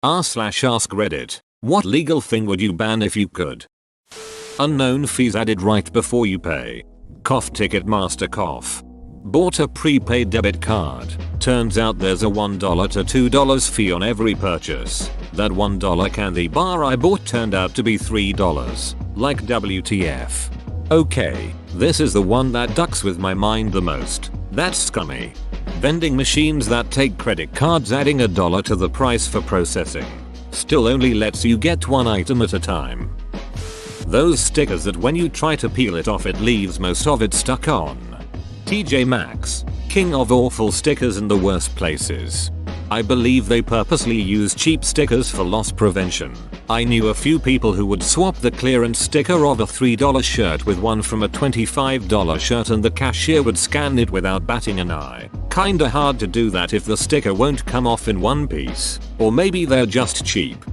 r/ask Reddit. What legal thing would you ban if you could? Unknown fees added right before you pay. Cough ticket master cough. Bought a prepaid debit card. Turns out there's a $1 to $2 fee on every purchase. That $1 candy bar I bought turned out to be $3. Like WTF. Okay, this is the one that ducks with my mind the most. That's scummy. Vending machines that take credit cards adding $1 to the price for processing. Still only lets you get one item at a time. Those stickers that when you try to peel it off it leaves most of it stuck on. TJ Maxx, king of awful stickers in the worst places. I believe they purposely use cheap stickers for loss prevention. I knew a few people who would swap the clearance sticker of a $3 shirt with one from a $25 shirt and the cashier would scan it without batting an eye. Kinda hard to do that if the sticker won't come off in one piece. Or maybe they're just cheap.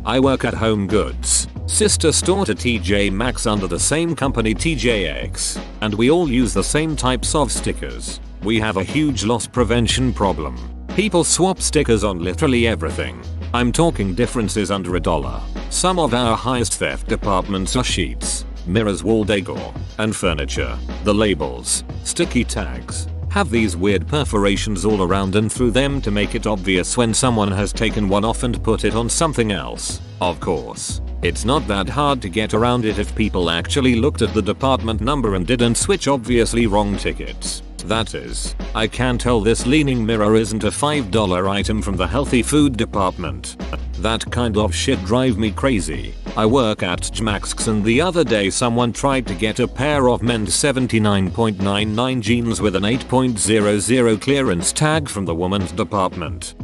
I work at Home Goods, sister store to TJ Maxx under the same company TJX, and we all use the same types of stickers. We have a huge loss prevention problem. People swap stickers on literally everything. I'm talking differences under $1. Some of our highest theft departments are sheets, mirrors, wall decor, and furniture. The labels, sticky tags, have these weird perforations all around and through them to make it obvious when someone has taken one off and put it on something else. Of course, it's not that hard to get around it if people actually looked at the department number and didn't switch obviously wrong tickets. That is, I can tell this leaning mirror isn't a $5 item from the healthy food department. That kind of shit drive me crazy. I work at Maxx and the other day someone tried to get a pair of men's 79.99 jeans with an 8.00 clearance tag from the women's department.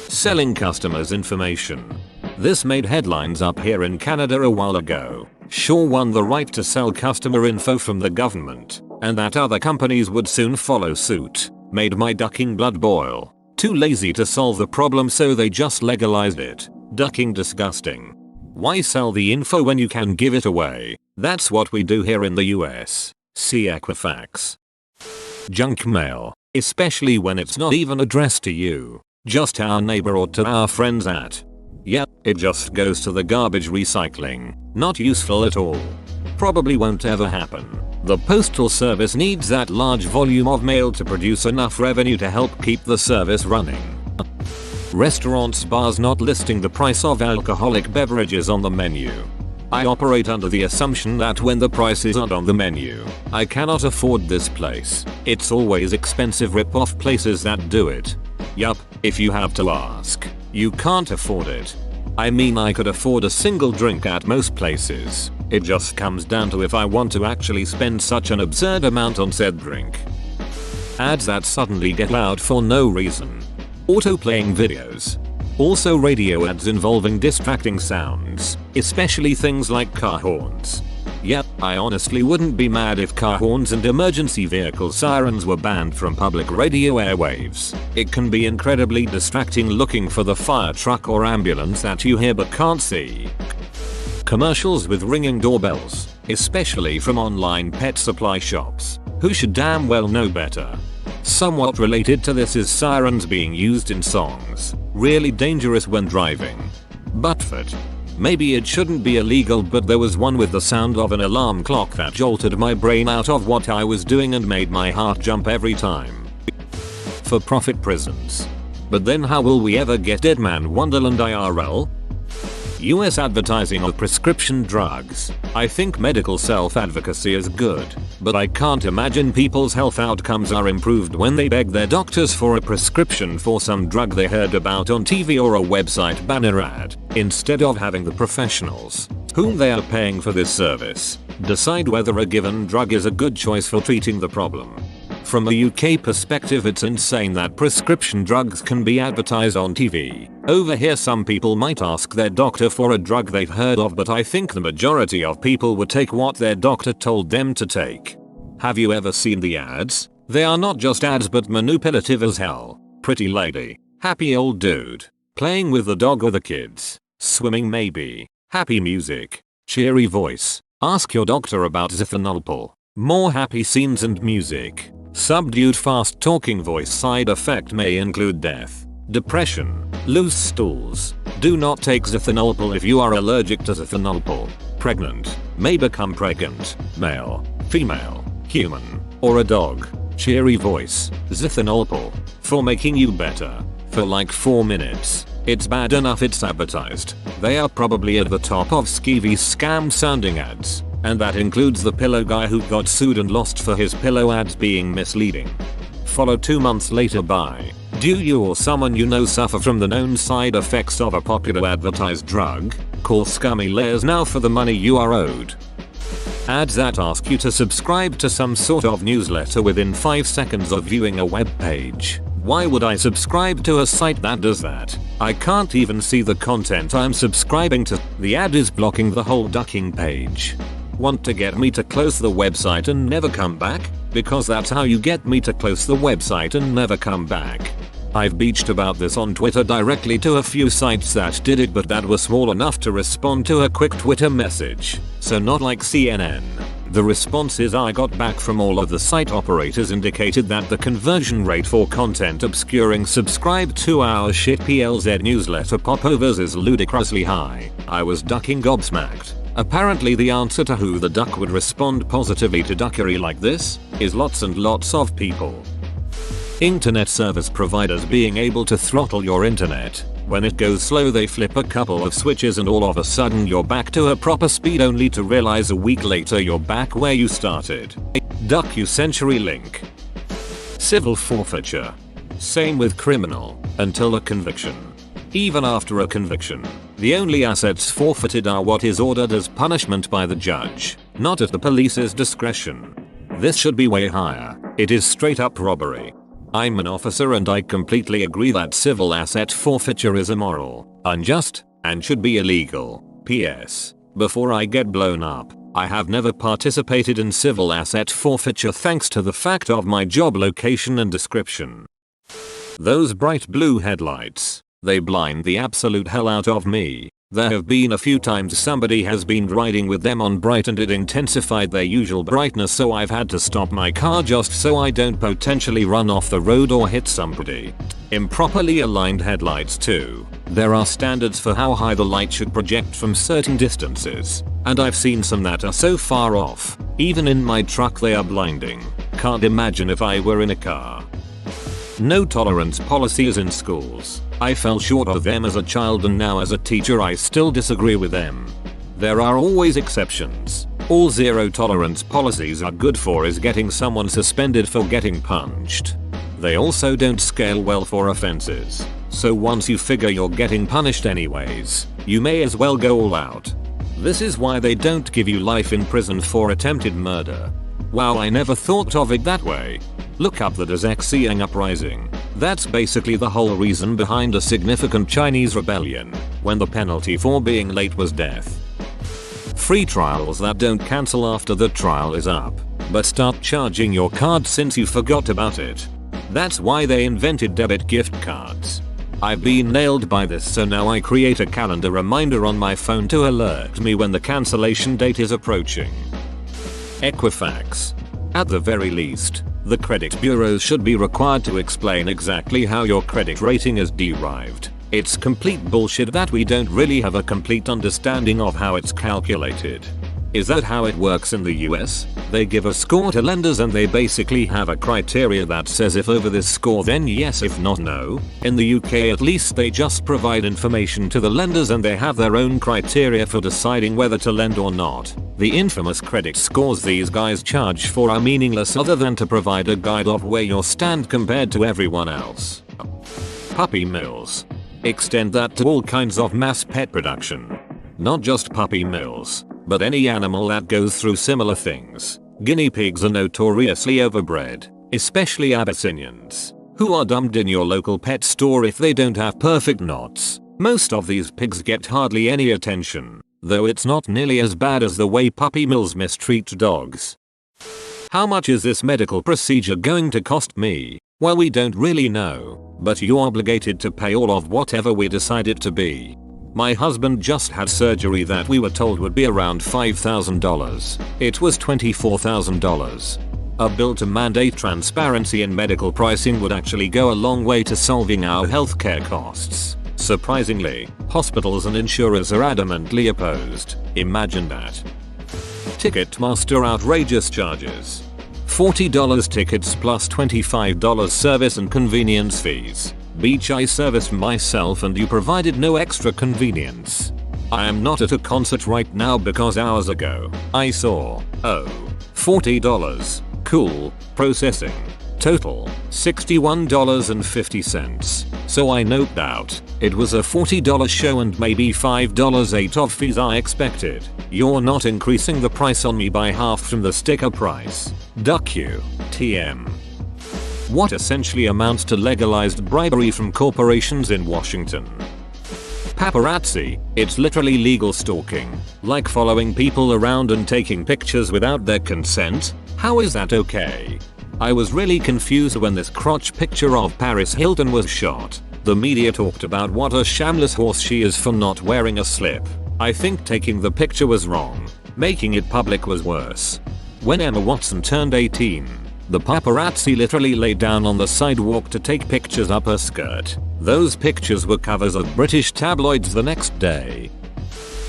Selling customers information. This made headlines up here in Canada a while ago. Shaw won the right to sell customer info from the government, and that other companies would soon follow suit. Made my ducking blood boil. Too lazy to solve the problem so they just legalized it. Ducking disgusting. Why sell the info when you can give it away? That's what we do here in the US. See Equifax. Junk mail, especially when it's not even addressed to you, just our neighbor or to our friends at. Yep, it just goes to the garbage recycling. Not useful at all. Probably won't ever happen. The postal service needs that large volume of mail to produce enough revenue to help keep the service running. Restaurants, bars not listing the price of alcoholic beverages on the menu. I operate under the assumption that when the price isn't on the menu, I cannot afford this place. It's always expensive rip-off places that do it. Yup, if you have to ask, you can't afford it. I mean, I could afford a single drink at most places. It just comes down to if I want to actually spend such an absurd amount on said drink. Ads that suddenly get loud for no reason. Auto-playing videos. Also radio ads involving distracting sounds, especially things like car horns. Yep, I honestly wouldn't be mad if car horns and emergency vehicle sirens were banned from public radio airwaves. It can be incredibly distracting looking for the fire truck or ambulance that you hear but can't see. Commercials with ringing doorbells, especially from online pet supply shops, who should damn well know better. Somewhat related to this is sirens being used in songs. Really dangerous when driving. Buttfoot. Maybe it shouldn't be illegal, but there was one with the sound of an alarm clock that jolted my brain out of what I was doing and made my heart jump every time. For-profit prisons. But then how will we ever get Deadman Wonderland IRL? US advertising of prescription drugs. I think medical self-advocacy is good, but I can't imagine people's health outcomes are improved when they beg their doctors for a prescription for some drug they heard about on TV or a website banner ad, instead of having the professionals, whom they are paying for this service, decide whether a given drug is a good choice for treating the problem. From a UK perspective, it's insane that prescription drugs can be advertised on TV. Over here some people might ask their doctor for a drug they've heard of, but I think the majority of people would take what their doctor told them to take. Have you ever seen the ads? They are not just ads but manipulative as hell. Pretty lady, happy old dude, playing with the dog or the kids, swimming maybe, happy music, cheery voice, ask your doctor about Zithanolpal, more happy scenes and music. Subdued fast talking voice side effect may include death. depression, loose stools. Do not take Zethanolpal if you are allergic to Zethanolpal. Pregnant, may become pregnant, male, female, human, or a dog. Cheery voice, Zethanolpal, for making you better, for like 4 minutes. It's bad enough it's advertised. They are probably at the top of skeevy scam sounding ads. And that includes the pillow guy who got sued and lost for his pillow ads being misleading. Follow 2 months later by, do you or someone you know suffer from the known side effects of a popular advertised drug? Call Scummy Layers now for the money you are owed. Ads that ask you to subscribe to some sort of newsletter within 5 seconds of viewing a web page. Why would I subscribe to a site that does that? I can't even see the content I'm subscribing to. The ad is blocking the whole ducking page. Want to get me to close the website and never come back? Because that's how you get me to close the website and never come back. I've bitched about this on Twitter directly to a few sites that did it, but that were small enough to respond to a quick Twitter message. So not like CNN. The responses I got back from all of the site operators indicated that the conversion rate for content obscuring subscribe to our shit PLZ newsletter popovers is ludicrously high. I was ducking gobsmacked. Apparently the answer to who the duck would respond positively to duckery like this is lots and lots of people. Internet service providers being able to throttle your internet. When it goes slow they flip a couple of switches and all of a sudden you're back to a proper speed only to realize a week later you're back where you started. Duck you CenturyLink. Civil forfeiture. Same with criminal, until a conviction. Even after a conviction, the only assets forfeited are what is ordered as punishment by the judge, not at the police's discretion. This should be way higher. It is straight up robbery. I'm an officer and I completely agree that civil asset forfeiture is immoral, unjust, and should be illegal. P.S. Before I get blown up, I have never participated in civil asset forfeiture thanks to the fact of my job location and description. Those bright blue headlights, they blind the absolute hell out of me. There have been a few times somebody has been riding with them on bright and it intensified their usual brightness, so I've had to stop my car just so I don't potentially run off the road or hit somebody. Improperly aligned headlights too. There are standards for how high the light should project from certain distances, and I've seen some that are so far off, even in my truck they are blinding. Can't imagine if I were in a car. No tolerance policies in schools. I fell short of them as a child and now as a teacher I still disagree with them. There are always exceptions. All zero tolerance policies are good for is getting someone suspended for getting punched. They also don't scale well for offenses. So once you figure you're getting punished anyways, you may as well go all out. This is why they don't give you life in prison for attempted murder. Wow, I never thought of it that way. Look up the Daxing uprising. That's basically the whole reason behind a significant Chinese rebellion, when the penalty for being late was death. Free trials that don't cancel after the trial is up, but start charging your card since you forgot about it. That's why they invented debit gift cards. I've been nailed by this, so now I create a calendar reminder on my phone to alert me when the cancellation date is approaching. Equifax. At the very least, the credit bureaus should be required to explain exactly how your credit rating is derived. It's complete bullshit that we don't really have a complete understanding of how it's calculated. Is that how it works in the US? They give a score to lenders and they basically have a criteria that says if over this score then yes, if not no. In the UK at least they just provide information to the lenders and they have their own criteria for deciding whether to lend or not. The infamous credit scores these guys charge for are meaningless other than to provide a guide of where you stand compared to everyone else. Puppy mills. Extend that to all kinds of mass pet production. Not just puppy mills, but any animal that goes through similar things. Guinea pigs are notoriously overbred, especially Abyssinians, who are dumped in your local pet store if they don't have perfect knots. Most of these pigs get hardly any attention, though it's not nearly as bad as the way puppy mills mistreat dogs. How much is this medical procedure going to cost me? Well, we don't really know, but you're obligated to pay all of whatever we decide it to be. My husband just had surgery that we were told would be around $5,000. It was $24,000. A bill to mandate transparency in medical pricing would actually go a long way to solving our healthcare costs. Surprisingly, hospitals and insurers are adamantly opposed. Imagine that. Ticketmaster outrageous charges. $40 tickets plus $25 service and convenience fees. Beach, I serviced myself and you provided no extra convenience. I am not at a concert right now because hours ago I saw, $40. Cool, processing. Total, $61.50. So I noped out. It was a $40 show and maybe $5 of fees I expected. You're not increasing the price on me by half from the sticker price. Duck you, TM. What essentially amounts to legalized bribery from corporations in Washington. Paparazzi, it's literally legal stalking. Like following people around and taking pictures without their consent. How is that okay? I was really confused when this crotch picture of Paris Hilton was shot. The media talked about what a shameless horse she is for not wearing a slip. I think taking the picture was wrong. Making it public was worse. When Emma Watson turned 18, the paparazzi literally laid down on the sidewalk to take pictures up her skirt. Those pictures were covers of British tabloids the next day.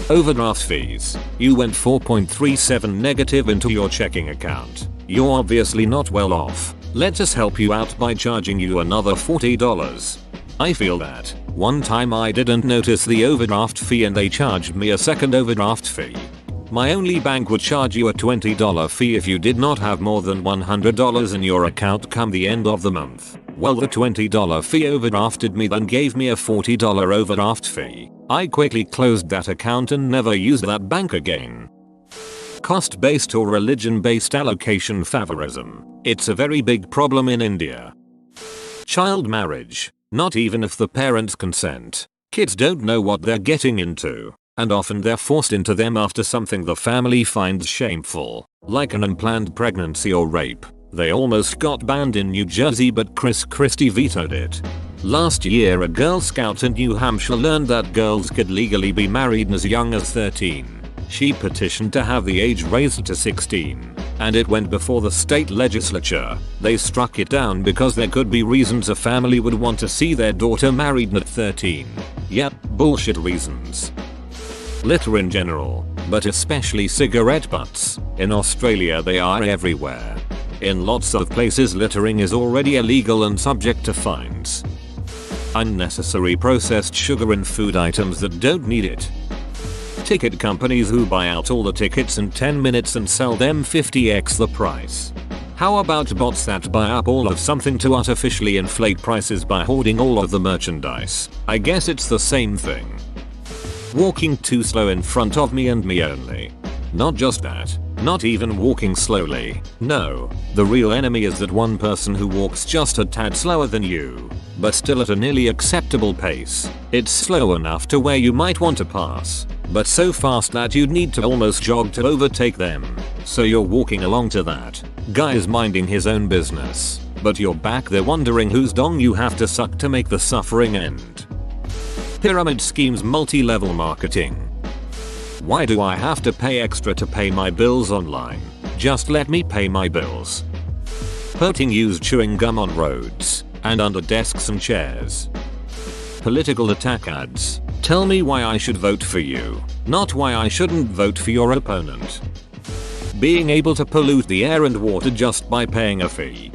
Overdraft fees. You went 4.37 negative into your checking account. You're obviously not well off. Let us help you out by charging you another $40. I feel that. One time I didn't notice the overdraft fee and they charged me a second overdraft fee. My only bank would charge you a $20 fee if you did not have more than $100 in your account come the end of the month. Well, the $20 fee overdrafted me, then gave me a $40 overdraft fee. I quickly closed that account and never used that bank again. Cost-based or religion-based allocation favorism. It's a very big problem in India. Child marriage. Not even if the parents consent. Kids don't know what they're getting into, and often they're forced into them after something the family finds shameful, like an unplanned pregnancy or rape. They almost got banned in New Jersey, but Chris Christie vetoed it. Last year, a Girl Scout in New Hampshire learned that girls could legally be married as young as 13. She petitioned to have the age raised to 16, and it went before the state legislature. They struck it down because there could be reasons a family would want to see their daughter married at 13. Yep, bullshit reasons. Litter in general, but especially cigarette butts. In Australia they are everywhere. In lots of places littering is already illegal and subject to fines. Unnecessary processed sugar in food items that don't need it. Ticket companies who buy out all the tickets in 10 minutes and sell them 50x the price. How about bots that buy up all of something to artificially inflate prices by hoarding all of the merchandise? I guess it's the same thing. Walking too slow in front of me and me only. Not just that, not even walking slowly. No, the real enemy is that one person who walks just a tad slower than you, but still at a nearly acceptable pace. It's slow enough to where you might want to pass, but so fast that you'd need to almost jog to overtake them. So you're walking along to that guy is minding his own business, but you're back there wondering whose dong you have to suck to make the suffering end. Pyramid schemes, multi-level marketing. Why do I have to pay extra to pay my bills online? Just let me pay my bills. Putting used chewing gum on roads and under desks and chairs. Political attack ads. Tell me why I should vote for you, not why I shouldn't vote for your opponent. Being able to pollute the air and water just by paying a fee.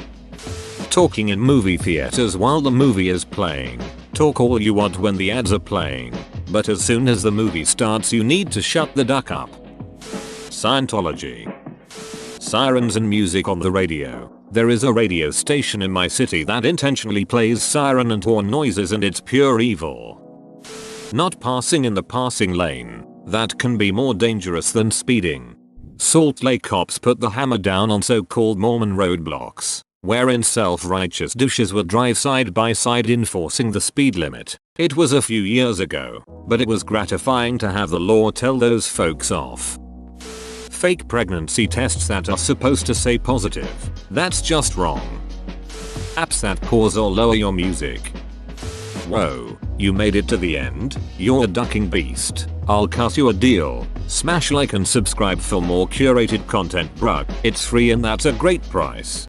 Talking in movie theaters while the movie is playing. Talk all you want when the ads are playing, but as soon as the movie starts you need to shut the duck up. Scientology. Sirens and music on the radio. There is a radio station in my city that intentionally plays siren and horn noises, and it's pure evil. Not passing in the passing lane. That can be more dangerous than speeding. Salt Lake cops put the hammer down on so-called Mormon roadblocks, wherein self-righteous douches would drive side by side enforcing the speed limit. It was a few years ago, but it was gratifying to have the law tell those folks off. Fake pregnancy tests that are supposed to say positive. That's just wrong. Apps that pause or lower your music. Whoa, you made it to the end? You're a ducking beast. I'll cut you a deal. Smash like and subscribe for more curated content, bruh. It's free and that's a great price.